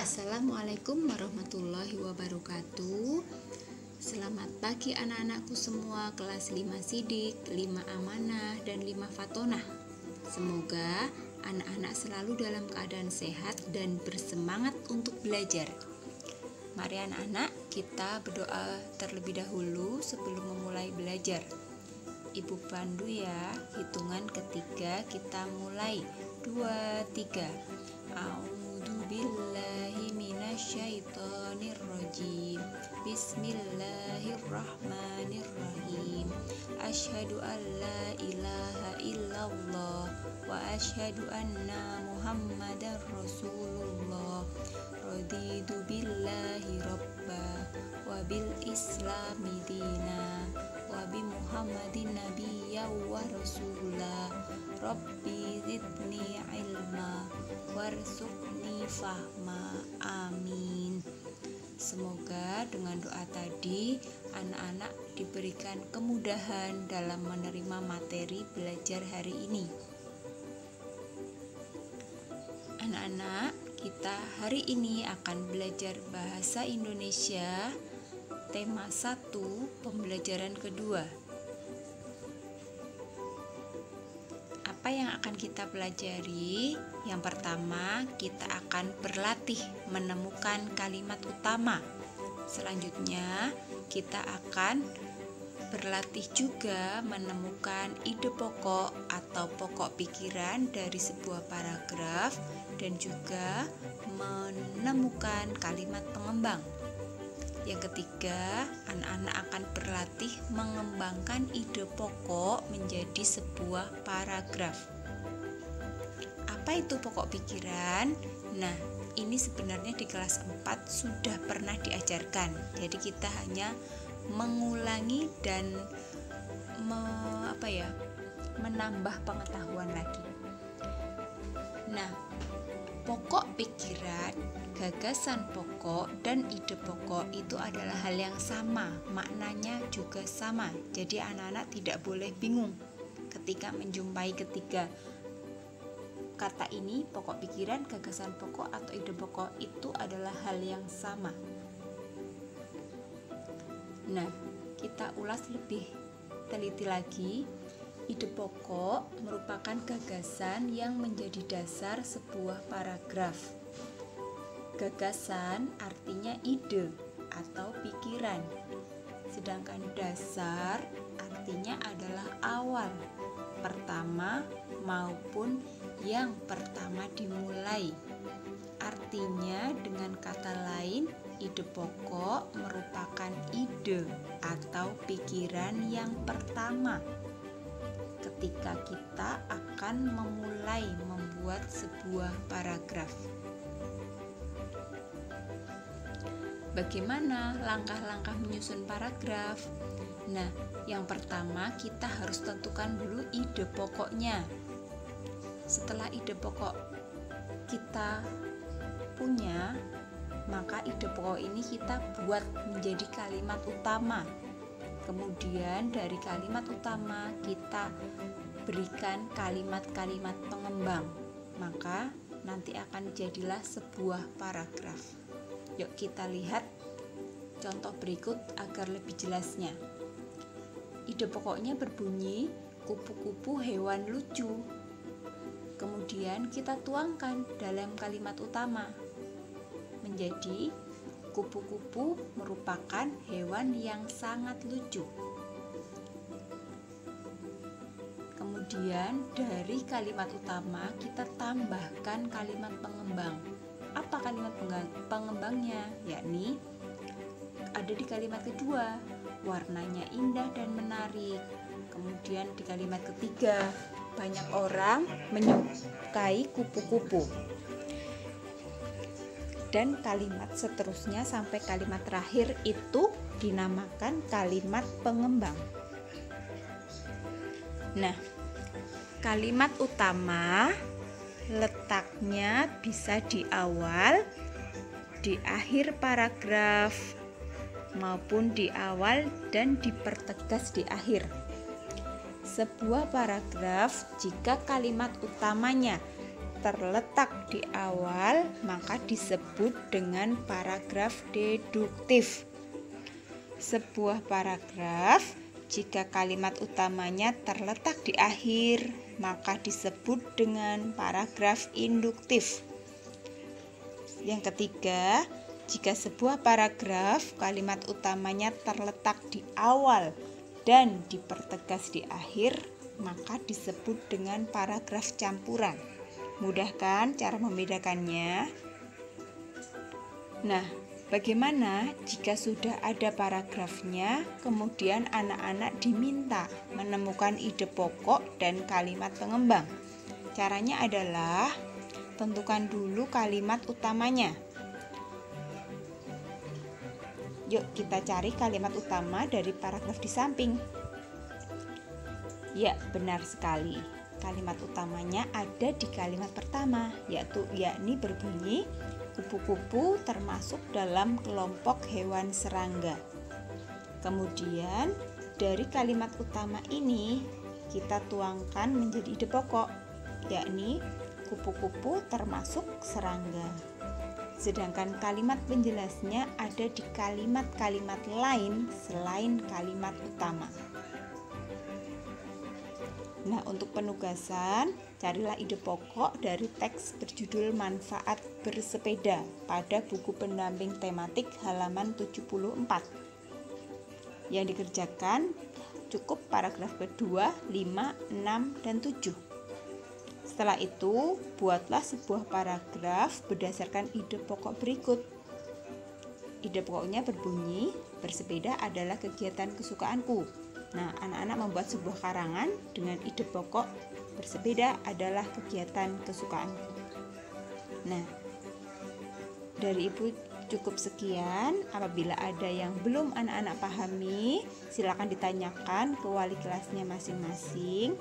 Assalamualaikum warahmatullahi wabarakatuh. Selamat pagi anak-anakku semua kelas 5 Sidik, 5 Amanah, dan 5 Fatonah. Semoga anak-anak selalu dalam keadaan sehat dan bersemangat untuk belajar. Mari anak-anak kita berdoa terlebih dahulu sebelum memulai belajar. Ibu pandu ya, hitungan ketiga kita mulai. 2, 3. A'udzubillahi minasyaitonirrajim. Bismillahirrahmanirrahim. Asyhadu an la ilaha illallah wa asyhadu anna Muhammadar Rasulullah. Raditu billahi rabba wa bil islami dina wa bi Muhammadin nabiyya wa rasulah. Rabbi zidni ilma warzuqni fahma. Amin. Semoga dengan doa tadi anak-anak diberikan kemudahan dalam menerima materi belajar hari ini. Anak-anak, kita hari ini akan belajar bahasa Indonesia tema 1 pembelajaran kedua. Apa yang akan kita pelajari? Yang pertama, kita akan berlatih menemukan kalimat utama. Selanjutnya, kita akan berlatih juga menemukan ide pokok atau pokok pikiran dari sebuah paragraf dan juga menemukan kalimat pengembang. Yang ketiga, anak-anak akan berlatih mengembangkan ide pokok menjadi sebuah paragraf. Apa itu pokok pikiran? Nah, ini sebenarnya di kelas 4 sudah pernah diajarkan. Jadi kita hanya mengulangi dan menambah pengetahuan lagi. Nah, pokok pikiran, gagasan pokok, dan ide pokok itu adalah hal yang sama, maknanya juga sama. Jadi anak-anak tidak boleh bingung ketika menjumpai ketiga kata ini, pokok pikiran, gagasan pokok, atau ide pokok itu adalah hal yang sama. Nah, kita ulas lebih teliti lagi. Ide pokok merupakan gagasan yang menjadi dasar sebuah paragraf. Gagasan artinya ide atau pikiran, sedangkan dasar artinya adalah awal, pertama maupun yang pertama dimulai. Artinya dengan kata lain, ide pokok merupakan ide atau pikiran yang pertama ketika kita akan memulai membuat sebuah paragraf. Bagaimana langkah-langkah menyusun paragraf? Nah, yang pertama kita harus tentukan dulu ide pokoknya. Setelah ide pokok kita punya, maka ide pokok ini kita buat menjadi kalimat utama. Kemudian dari kalimat utama kita berikan kalimat-kalimat pengembang, maka nanti akan jadilah sebuah paragraf. Yuk kita lihat contoh berikut agar lebih jelasnya. Ide pokoknya berbunyi kupu-kupu hewan lucu. Kemudian kita tuangkan dalam kalimat utama menjadi kupu-kupu merupakan hewan yang sangat lucu. Kemudian dari kalimat utama kita tambahkan kalimat pengembang. Apa kalimat pengembangnya? Yakni ada di kalimat kedua, warnanya indah dan menarik. Kemudian di kalimat ketiga, banyak orang menyukai kupu-kupu. Dan kalimat seterusnya sampai kalimat terakhir itu dinamakan kalimat pengembang. Nah, kalimat utama letaknya bisa di awal, di akhir paragraf, maupun di awal dan dipertegas di akhir. Sebuah paragraf jika kalimat utamanya terletak di awal, maka disebut dengan paragraf deduktif. Sebuah paragraf jika kalimat utamanya terletak di akhir, maka disebut dengan paragraf induktif. Yang ketiga, jika sebuah paragraf kalimat utamanya terletak di awal dan dipertegas di akhir, maka disebut dengan paragraf campuran. Mudah kan cara membedakannya? Nah, bagaimana jika sudah ada paragrafnya, kemudian anak-anak diminta menemukan ide pokok dan kalimat pengembang? Caranya adalah tentukan dulu kalimat utamanya. Yuk kita cari kalimat utama dari paragraf di samping. Ya, benar sekali. Kalimat utamanya ada di kalimat pertama, yakni berbunyi kupu-kupu termasuk dalam kelompok hewan serangga. Kemudian dari kalimat utama ini kita tuangkan menjadi ide pokok, yakni kupu-kupu termasuk serangga. Sedangkan kalimat penjelasnya ada di kalimat-kalimat lain selain kalimat utama. Nah, untuk penugasan, carilah ide pokok dari teks berjudul Manfaat Bersepeda pada buku pendamping tematik halaman 74. Yang dikerjakan cukup paragraf kedua, 5, 6, dan 7. Setelah itu, buatlah sebuah paragraf berdasarkan ide pokok berikut. Ide pokoknya berbunyi, bersepeda adalah kegiatan kesukaanku. Nah, anak-anak membuat sebuah karangan dengan ide pokok, bersepeda adalah kegiatan kesukaanku. Nah, dari Ibu cukup sekian. Apabila ada yang belum anak-anak pahami, silakan ditanyakan ke wali kelasnya masing-masing.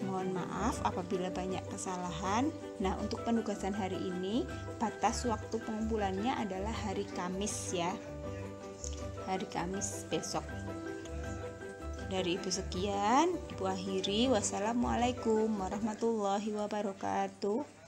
Mohon maaf apabila banyak kesalahan. Nah, untuk penugasan hari ini, batas waktu pengumpulannya adalah hari Kamis ya. Hari Kamis besok. Dari Ibu sekian, Ibu akhiri. Wassalamualaikum warahmatullahi wabarakatuh.